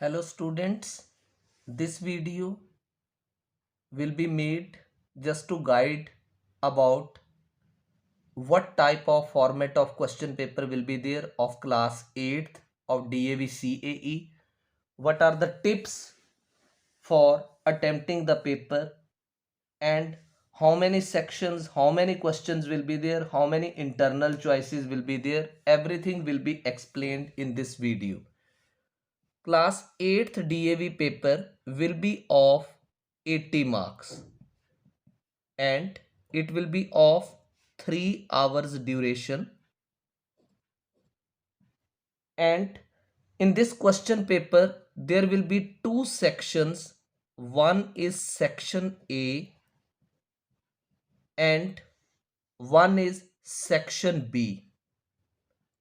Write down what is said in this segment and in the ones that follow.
Hello students, this video will be made just to guide about what type of format of question paper will be there of class 8th of DAV CAE. What are the tips for attempting the paper and how many sections, how many questions will be there, how many internal choices will be there. Everything will be explained in this video. Class 8th DAV paper will be of 80 marks and it will be of 3 hours duration, and in this question paper there will be two sections. One is section A and one is section B.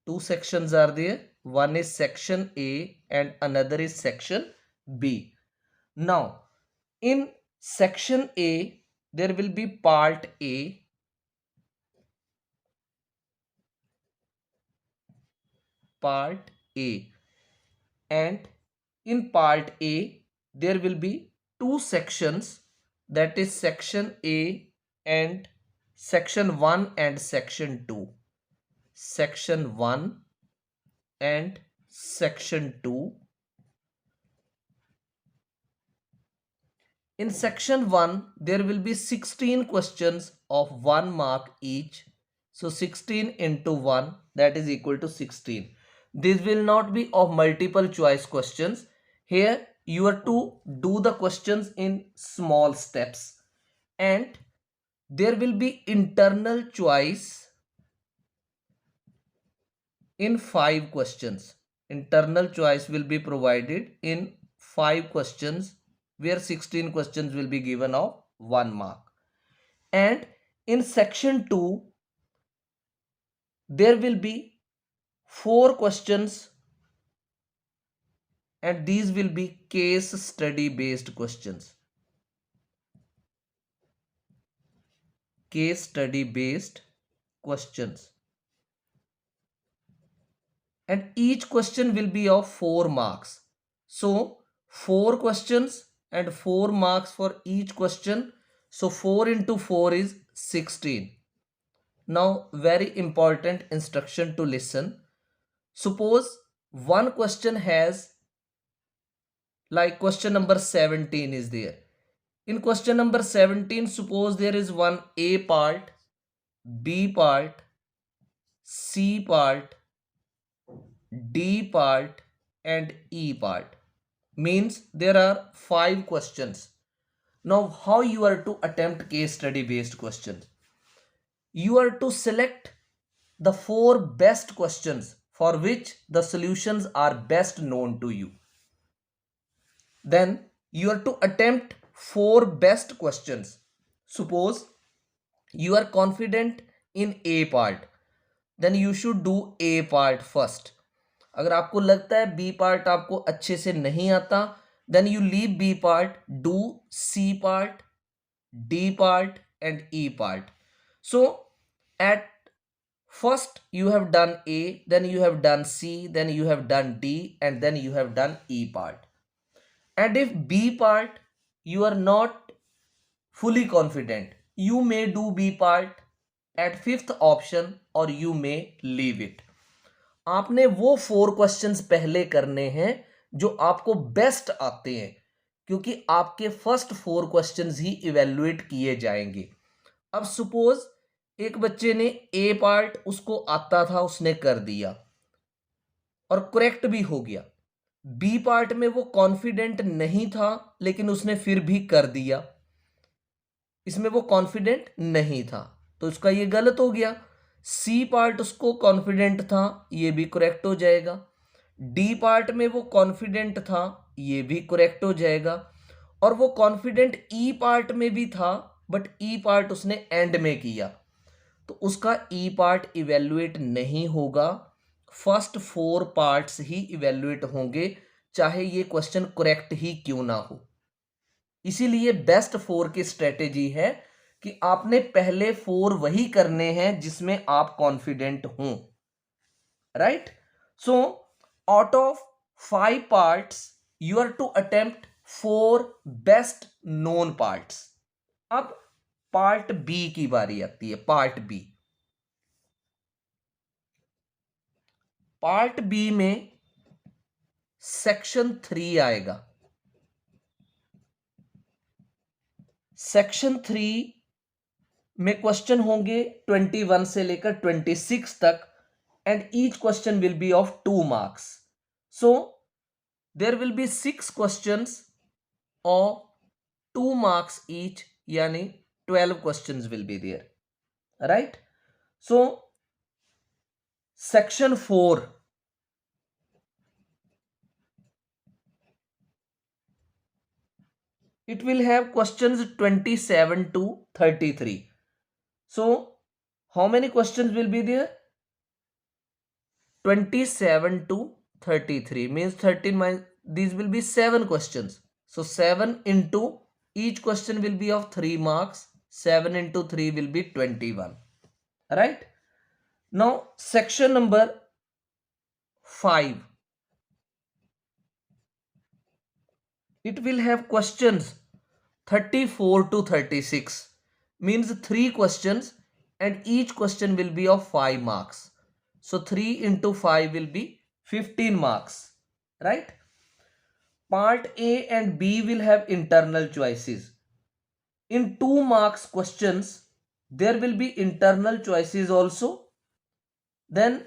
Two sections are there. One is section A and another is section B. Now in section A there will be part A, part A, and in part A there will be two sections, that is section A and section 1 and section 2. Section 1 and section 2. In section 1 there will be 16 questions of 1 mark each. So 16 into 1, that is equal to 16. This will not be of multiple choice questions. Here you are to do the questions in small steps, and there will be internal choice in 5 questions. Internal choice will be provided in 5 questions where 16 questions will be given of 1 mark. And in section 2 there will be 4 questions, and these will be case study based questions. Case study based questions, and each question will be of 4 marks. So 4 questions and 4 marks for each question. So 4 into 4 is 16. Now very important instruction to listen. Suppose one question has, like question number 17 is there. In question number 17, suppose there is one A part, B part, C part, D part and E part. Means there are 5 questions. Now how you are to attempt case study based questions? You are to select the 4 best questions for which the solutions are best known to you. Then you are to attempt 4 best questions. Suppose you are confident in A part, then you should do A part first. अगर आपको लगता है B part आपको अच्छे से नहीं आता, then you leave B part, do C part, D part and E part. So at first you have done A, then you have done C, then you have done D and then you have done E part. And if B part you are not fully confident, you may do B part at 5th option or you may leave it. आपने वो 4 questions पहले करने हैं जो आपको best आते हैं, क्योंकि आपके फर्स्ट 4 क्वेश्चंस ही इवेल्युएट किए जाएंगे. अब सपोज एक बच्चे ने ए पार्ट उसको आता था, उसने कर दिया और करेक्ट भी हो गया. बी पार्ट में वो कॉन्फिडेंट नहीं था लेकिन उसने फिर भी कर दिया. इसमें वो कॉन्फिडेंट नहीं था तो उसका ये गलत हो गया. सी पार्ट उसको कॉन्फिडेंट था, ये भी करेक्ट हो जाएगा. डी पार्ट में वो कॉन्फिडेंट था, ये भी करेक्ट हो जाएगा. और वो कॉन्फिडेंट ई पार्ट में भी था बट ई पार्ट उसने एंड में किया तो उसका ई पार्ट इवेल्युएट नहीं होगा. फर्स्ट 4 पार्ट्स ही इवेल्युएट होंगे, चाहे ये क्वेश्चन करेक्ट ही क्यों ना हो. इसीलिए बेस्ट 4 की स्ट्रेटेजी है कि आपने पहले 4 वही करने हैं जिसमें आप कॉन्फिडेंट हो. Right. So out of 5 parts you are to attempt 4 best known parts. अब पार्ट बी की बारी आती है. Part B. पार्ट बी में सेक्शन 3 आएगा. सेक्शन 3 में क्वेश्चन होंगे 21 से लेकर 26 तक, and each question will be of 2 marks. So there will be 6 questions of 2 marks each, यानी 12 questions will be there, right. So section 4, it will have questions 27 to 33. So how many questions will be there? 27 to 33 means 13 minus, these will be 7 questions. So 7 into, each question will be of 3 marks. 7 into 3 will be 21, right? Now section number 5, it will have questions 34 to 36, means 3 questions, and each question will be of 5 marks. So 3 into 5 will be 15 marks, right? Part A and B will have internal choices. In 2 marks questions, there will be internal choices also. Then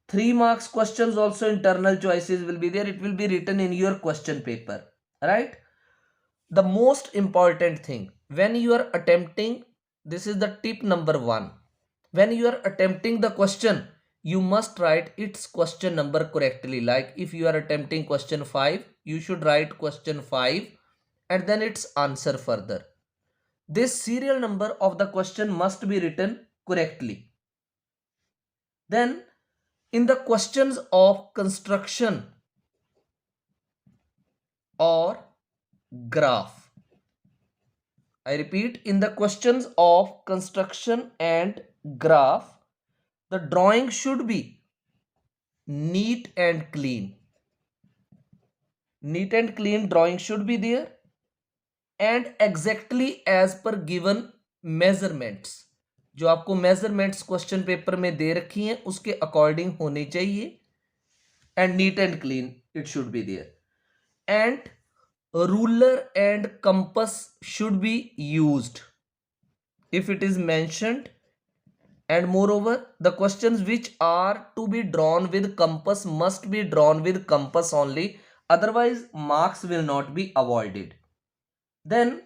3 marks questions also, internal choices will be there. It will be written in your question paper, right? The most important thing when you are attempting, this is the tip number 1. When you are attempting the question, you must write its question number correctly. Like if you are attempting question 5, you should write question 5 and then its answer further. This serial number of the question must be written correctly. Then in the questions of construction or graph, I repeat, in the questions of construction and graph, the drawing should be neat and clean. Neat and clean drawing should be there, and exactly as per given measurements. जो आपको measurements question paper में दे रखी हैं उसके according होनी चाहिए, and neat and clean it should be there. And ruler and compass should be used if it is mentioned, and moreover the questions which are to be drawn with compass must be drawn with compass only, otherwise marks will not be avoided. Then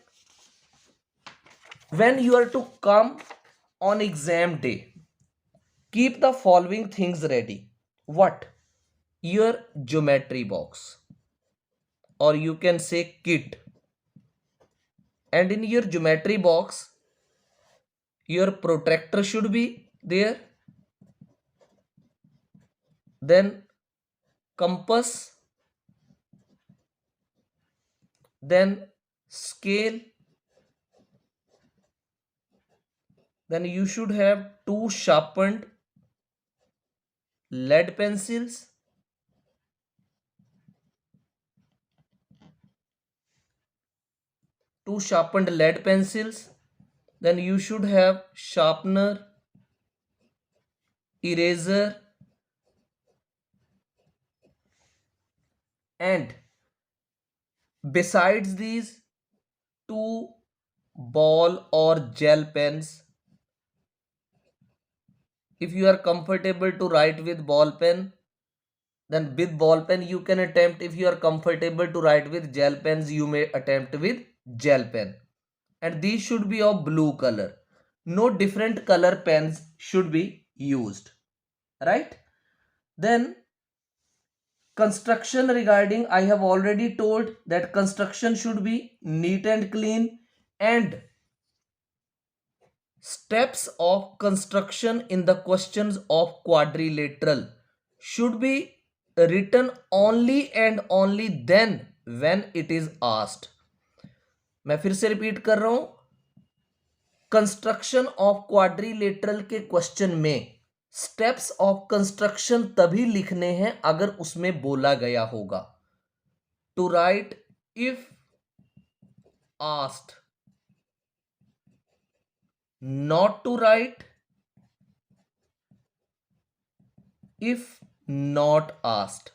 when you are to come on exam day, keep the following things ready. What? Your geometry box, or you can say kit, and in your geometry box your protractor should be there, then compass, then scale, then you should have 2 sharpened lead pencils, then you should have sharpener, eraser, and besides these 2 ball or gel pens. If you are comfortable to write with ball pen, then with ball pen you can attempt. If you are comfortable to write with gel pens, you may attempt with gel pen, and these should be of blue color. No different color pens should be used, right? Then construction regarding, I have already told that construction should be neat and clean, and steps of construction in the questions of quadrilateral should be written only and only then when it is asked. मैं फिर से repeat कर रहा हूं, construction of quadrilateral के question में steps of construction तभी लिखने हैं अगर उसमें बोला गया होगा. to write if asked, not to write if not asked.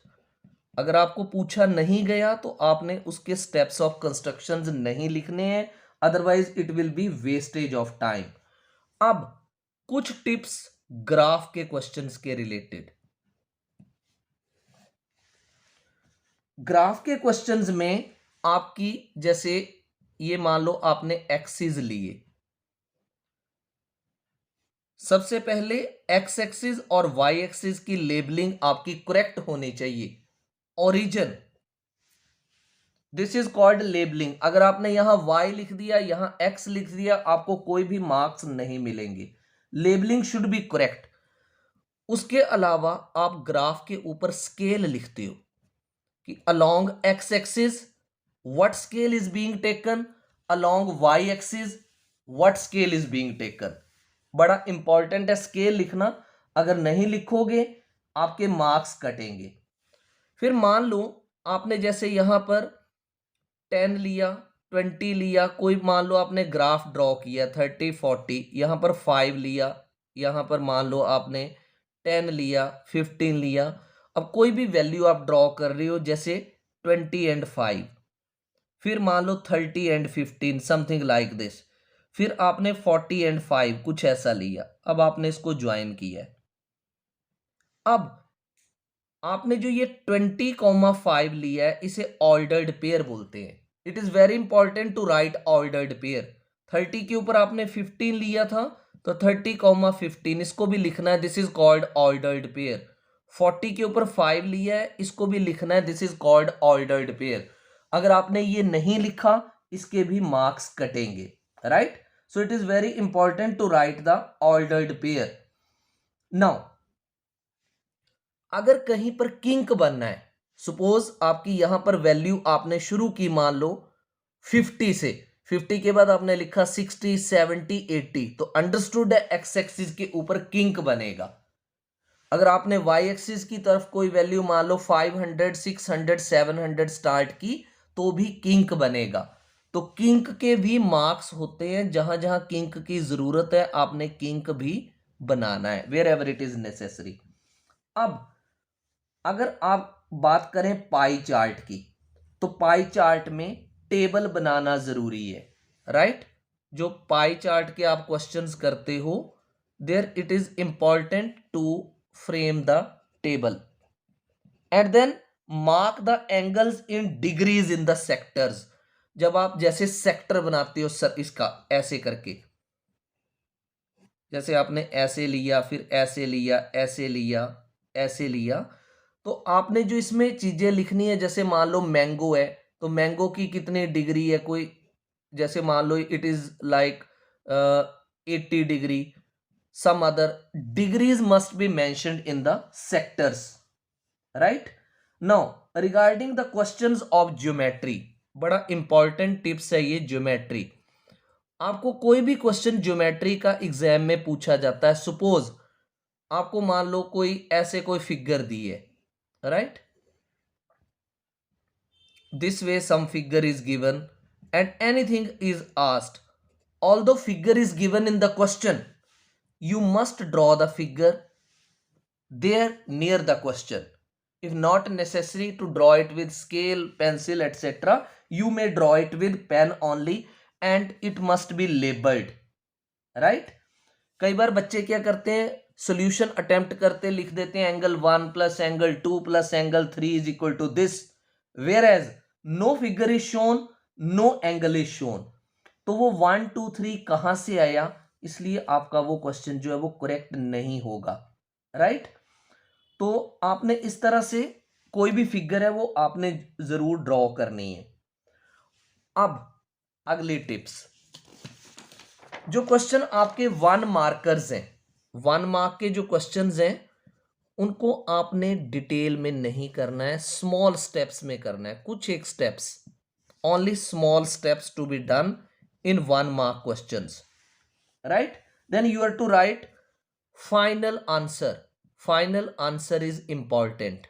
अगर आपको पूछा नहीं गया तो आपने उसके स्टेप्स ऑफ कंस्ट्रक्शंस नहीं लिखने हैं, otherwise it will be wastage of time. अब कुछ टिप्स ग्राफ के क्वेश्चंस के रिलेटेड. ग्राफ के क्वेश्चंस में आपकी जैसे ये मान लो आपने एक्सिस लिए, सबसे पहले एक्स एक्सिस और वाई एक्सिस की लेबलिंग आपकी करेक्ट होनी चाहिए. Origin, this is called labelling. अगर आपने यहां y लिख दिया, यहां x लिख दिया, आपको कोई भी मार्क्स नहीं मिलेंगे. Labelling should be correct. उसके अलावा आप ग्राफ के ऊपर स्केल लिखते हो कि along x axis what scale is being taken, along y axis what scale is being taken. बड़ा इंपॉर्टेंट है स्केल लिखना. अगर नहीं लिखोगे आपके मार्क्स कटेंगे. फिर मान लो आपने जैसे यहां पर 10 लिया, 20 लिया, कोई मान लो आपने ग्राफ ड्रॉ किया 30 40, यहां पर 5 लिया, यहां पर मान लो आपने 10 लिया, 15 लिया. अब कोई भी वैल्यू आप ड्रॉ कर रहे हो जैसे 20 एंड 5, फिर मान लो 30 एंड 15, समथिंग लाइक दिस. फिर आपने 40 एंड 5 कुछ ऐसा लिया. अब आपने इसको ज्वाइन किया. अब आपने जो ये 20,5 लिया है इसे ऑर्डर्ड पेयर बोलते हैं. It is very important to write ordered pair. 30 के ऊपर आपने 15 लिया था तो 30,15 इसको भी लिखना है, this is called ordered pair. 40 के ऊपर 5 लिया है, इसको भी लिखना है, this is called ordered pair. अगर आपने ये नहीं लिखा इसके भी मार्क्स कटेंगे. Right, so it is very important to write the ordered pair. Now अगर कहीं पर किंक बनना है, सपोज आपकी यहां पर वैल्यू आपने शुरू की मान लो 50 से, 50 के बाद आपने लिखा 60 70 80, तो अंडरस्टूड है एक्स एक्सिस के ऊपर किंक बनेगा. अगर आपने वाई एक्सिस की तरफ कोई वैल्यू मान लो 500 600 700 स्टार्ट की तो भी किंक बनेगा. तो किंक के भी मार्क्स होते हैं. जहां जहां किंक की जरूरत है आपने किंक भी बनाना है, wherever it is necessary. अब अगर आप बात करें पाई चार्ट की, तो पाई चार्ट में टेबल बनाना जरूरी है. राइट, जो पाई चार्ट के आप क्वेश्चंस करते हो there it is important to frame the table and then mark the angles in degrees in the sectors. जब आप जैसे सेक्टर बनाते हो सर इसका ऐसे करके, जैसे आपने ऐसे लिया, फिर ऐसे लिया, ऐसे लिया, ऐसे लिया, तो आपने जो इसमें चीजें लिखनी है, जैसे मान लो मैंगो है तो मैंगो की कितनी डिग्री है, कोई जैसे मान लो it is like 80 degree, some other degrees must be mentioned in the sectors. Right, now regarding the questions of geometry, बड़ा इंपॉर्टेंट टिप्स है ये ज्योमेट्री. आपको कोई भी क्वेश्चन ज्योमेट्री का एग्जाम में पूछा जाता है. सपोज आपको मान लो कोई ऐसे कोई फिगर दी है, right, this way some figure is given and anything is asked. Although figure is given in the question, you must draw the figure there near the question. If not necessary to draw it with scale, pencil, etc., you may draw it with pen only and it must be labeled. Right? कई बार बच्चे क्या करते हैं, solution attempt करते लिख देते हैं angle 1 plus angle 2 plus angle 3 is equal to this, whereas no figure is shown, no angle is shown. तो वो 1 2 3 कहां से आया, इसलिए आपका वो क्वेश्चन जो है वो करेक्ट नहीं होगा. राइट, तो आपने इस तरह से कोई भी फिगर है वो आपने जरूर ड्रॉ करनी है. अब अगली टिप्स, जो क्वेश्चन आपके 1 मार्कर्स हैं, 1 मार्क के जो क्वेश्चंस हैं उनको आपने डिटेल में नहीं करना है, स्मॉल स्टेप्स में करना है. कुछ एक steps, only small steps to be done in 1 mark questions. Right, then you are to write final answer. Final answer is important.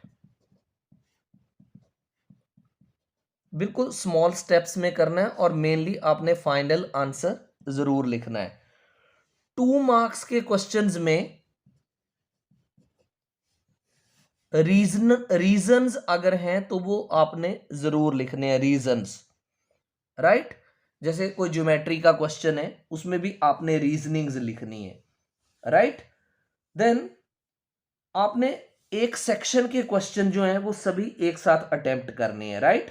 बिल्कुल स्मॉल स्टेप्स में करना है और मेनली आपने फाइनल आंसर जरूर लिखना है। 2 मार्क्स के क्वेश्चंस में रीजंस अगर हैं तो वो आपने जरूर लिखने हैं, रीजंस, राइट। जैसे कोई ज्योमेट्री का क्वेश्चन है उसमें भी आपने रीजनिंग्स लिखनी है, राइट। देन आपने एक सेक्शन के क्वेश्चन जो हैं वो सभी एक साथ अटेम्प्ट करने हैं, राइट।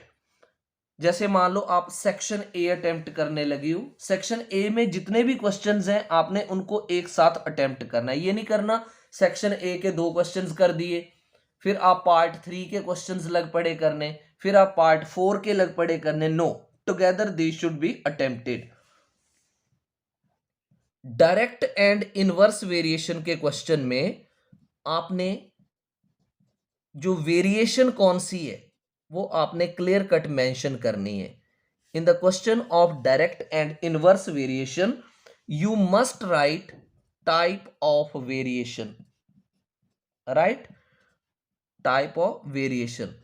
जैसे मान लो आप सेक्शन ए अटेम्प्ट करने लगी हो, सेक्शन ए में जितने भी क्वेश्चंस हैं आपने उनको एक साथ अटेम्प्ट करना है। ये नहीं करना सेक्शन ए के 2 क्वेश्चंस कर दिए, फिर आप पार्ट 3 के क्वेश्चंस लग पड़े करने, फिर आप पार्ट 4 के लग पड़े करने। No, together they should be attempted. Direct and inverse variation के क्वेश्चन में आपने जो वेरिएशन कौन सी है वो आपने क्लियर कट मेंशन करनी है। In the question of direct and inverse variation you must write type of variation, right, type of variation.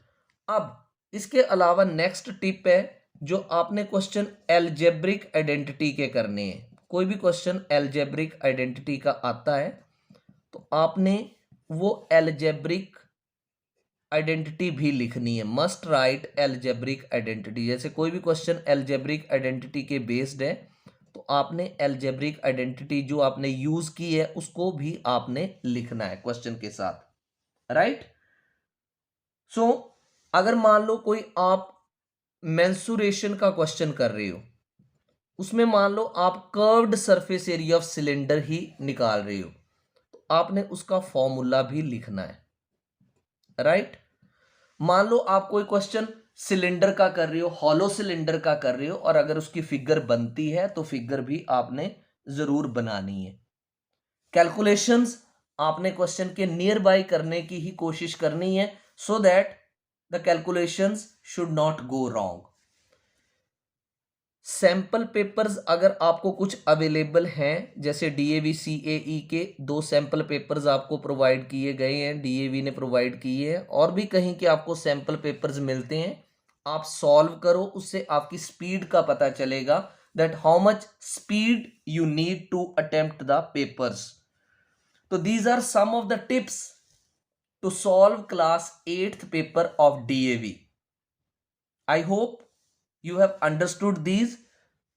अब इसके अलावा नेक्स्ट टिप है जो आपने क्वेश्चन एल्जेब्रिक आइडेंटिटी के करने हैं। कोई भी क्वेश्चन एल्जेब्रिक आइडेंटिटी का आता है तो आपने वो एल्जेब्रिक आइडेंटिटी भी लिखनी है। Must write algebraic identity. जैसे कोई भी क्वेश्चन एल्जेब्रिक आइडेंटिटी के बेस्ड है तो आपने एल्जेब्रिक आइडेंटिटी जो आपने यूज की है उसको भी आपने लिखना है क्वेश्चन के साथ, राइट। सो अगर मान लो कोई आप मेंसुरेशन का क्वेश्चन कर रहे हो, उसमें मान लो आप curved surface area of cylinder ही निकाल रहे हो तो आपने उसका फॉर्मूला भी लिखना है, राइट। मान लो आप कोई क्वेश्चन सिलेंडर का कर रहे हो, हॉलो सिलेंडर का कर रहे हो, और अगर उसकी फिगर बनती है तो फिगर भी आपने जरूर बनानी है। कैलकुलेशंस आपने क्वेश्चन के नियर बाय करने की ही कोशिश करनी है so that the calculations should not go wrong. Sample papers अगर आपको कुछ अवेलेबल हैं, जैसे डीएवी सीएई के 2 सैंपल पेपर्स आपको प्रोवाइड किए गए हैं, डीएवी ने प्रोवाइड किए हैं, और भी कहीं के आपको सैंपल पेपर्स मिलते हैं, आप सॉल्व करो, उससे आपकी स्पीड का पता चलेगा that how much speed you need to attempt the papers. तो these are some of the tips to solve class 8th paper of DAV. I hope you have understood these.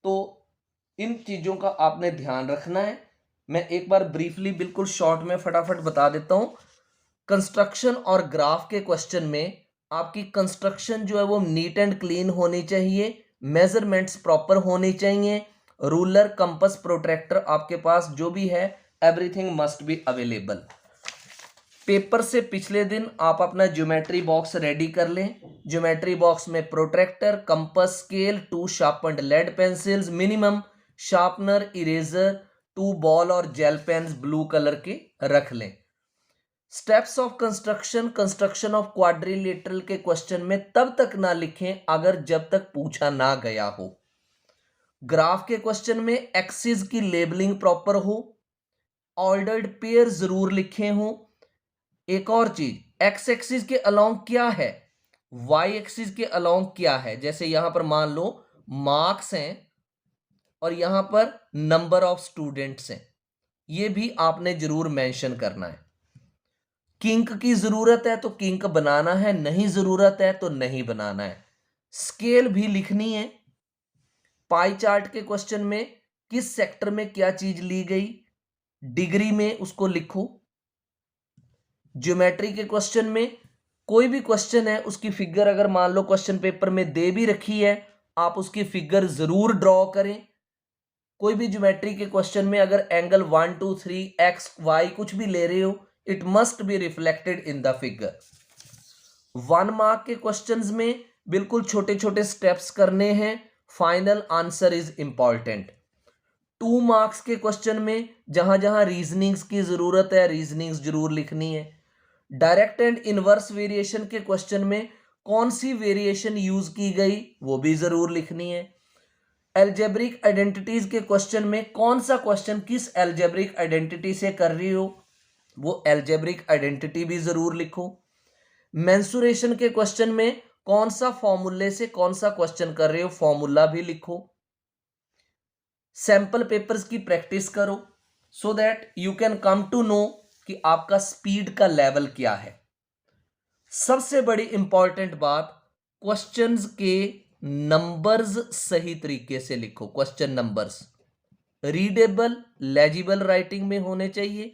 तो इन चीजों का आपने ध्यान रखना है। मैं एक बार ब्रीफली बिल्कुल शॉर्ट में फटाफट बता देता हूं। कंस्ट्रक्शन और ग्राफ के क्वेश्चन में आपकी कंस्ट्रक्शन जो है वो नीट एंड क्लीन होनी चाहिए, मेजरमेंट्स प्रॉपर होनी चाहिए, रूलर, कंपास, प्रोट्रैक्टर आपके पास जो भी है everything must be available. Paper से पिछले दिन आप अपना ज्योमेट्री बॉक्स रेडी कर लें। ज्योमेट्री बॉक्स में protractor, compass, scale, 2 sharpened lead pencils, minimum sharpener, eraser, 2 ball और जेल पेन्स ब्लू कलर के रख लें। Steps of construction, construction of quadrilateral के क्वेश्चन में तब तक ना लिखें अगर जब तक पूछा ना गया हो। ग्राफ के क्वेश्चन में एक्सिस की लेबलिंग प्रॉपर हो, ऑर्डर्ड पेयर जरूर लिखे हों। एक और चीज, एक्स एक्सिस के अलोंग क्या है, वाई एक्सिस के अलोंग क्या है। जैसे यहां पर मान लो मार्क्स हैं और यहां पर नंबर ऑफ स्टूडेंट्स हैं, ये भी आपने जरूर मेंशन करना है। किंक की जरूरत है तो किंक बनाना है, नहीं जरूरत है तो नहीं बनाना है। स्केल भी लिखनी है। पाई चार्ट के क्वेश्चन में किस सेक्टर में क्या चीज ली गई, डिग्री में उसको लिखो। ज्योमेट्री के क्वेश्चन में कोई भी क्वेश्चन है उसकी फिगर अगर मान लो क्वेश्चन पेपर में दे भी रखी है, आप उसकी फिगर जरूर ड्रॉ करें। कोई भी ज्योमेट्री के क्वेश्चन में अगर एंगल 1 2 3 एक्स वाई कुछ भी ले रहे हो, it must be reflected in the figure. 1 mark के क्वेश्चंस में बिल्कुल छोटे छोटे स्टेप्स करने हैं, final answer is important. 2 marks के क्वेश्चन में जहां जहां रीजनिंग्स की जरूरत है रीजनिंग्स जरूर लिखनी है। डायरेक्ट एंड इनवर्स वेरिएशन के क्वेश्चन में कौन सी वेरिएशन यूज की गई वो भी जरूर लिखनी है। एल्जेब्रिक आइडेंटिटीज के क्वेश्चन में कौन सा क्वेश्चन किस एल्जेब्रिक आइडेंटिटी से कर रही हो वो एल्जेब्रिक आइडेंटिटी भी जरूर लिखो। मेंसुरेशन के क्वेश्चन में कौन सा फॉर्मूले से कौन सा क्वेश्चन कर रहे हो, फॉर्मूला भी लिखो, सैंपल पेपर्स की प्रैक्टिस करो, so that you can come to know कि आपका स्पीड का लेवल क्या है। सबसे बड़ी इंपॉर्टेंट बात, क्वेश्चंस के नंबर्स सही तरीके से लिखो। Question numbers readable legible writing में होने चाहिए।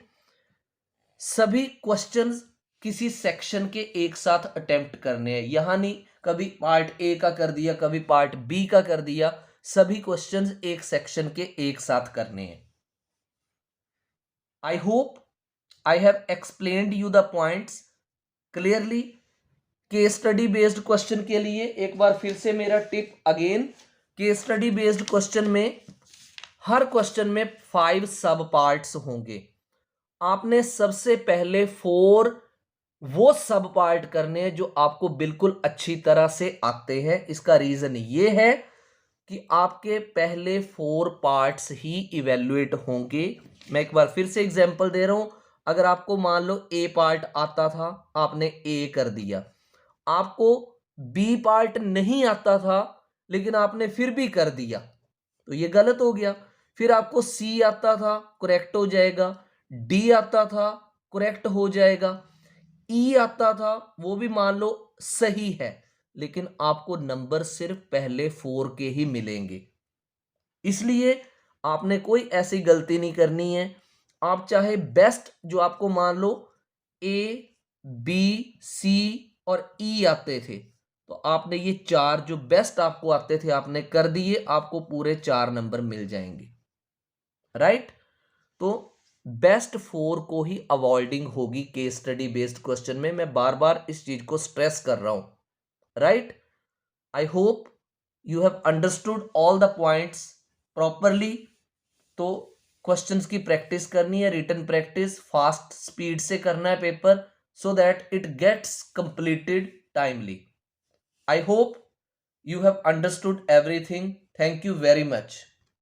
सभी क्वेश्चंस किसी सेक्शन के एक साथ अटेम्प्ट करने हैं, यहां नहीं कभी पार्ट ए का कर दिया कभी पार्ट बी का कर दिया, सभी क्वेश्चंस एक सेक्शन के एक साथ करने हैं। I hope I have explained you the points clearly. Case study based question के लिए एक बार फिर से मेरा tip again, case study based question में हर क्वेश्चन में 5 सब पार्ट्स होंगे। आपने सबसे पहले 4 वो सब पार्ट करने हैं जो आपको बिल्कुल अच्छी तरह से आते हैं। इसका रीजन ये है कि आपके पहले 4 पार्ट्स ही इवेल्युएट होंगे। मैं एक बार फिर से एग्जांपल दे रहा हूं, अगर आपको मान लो ए पार्ट आता था, आपने ए कर दिया, आपको बी पार्ट नहीं आता था लेकिन आपने फिर भी कर दिया, तो ये गलत हो गया। फिर आपको सी आता था, करेक्ट हो जाएगा, डी आता था, करेक्ट हो जाएगा, ई आता था, वो भी मान लो सही है, लेकिन आपको नंबर सिर्फ पहले 4 के ही मिलेंगे। इसलिए आपने कोई ऐसी गलती नहीं करनी है। आप चाहे बेस्ट जो आपको मान लो ए बी सी और ई आते थे, तो आपने ये 4 जो बेस्ट आपको आते थे आपने कर दिए, आपको पूरे 4 नंबर मिल जाएंगे, राइट। तो बेस्ट 4 को ही अवॉइडिंग होगी केस स्टडी बेस्ड क्वेश्चन में। मैं बार बार इस चीज को स्ट्रेस कर रहा हूं, right. I hope you have understood all the points properly. तो क्वेश्चंस की प्रैक्टिस करनी है, रिटन प्रैक्टिस फास्ट स्पीड से करना है paper, so that it gets completed timely. I hope you have understood everything. Thank you very much.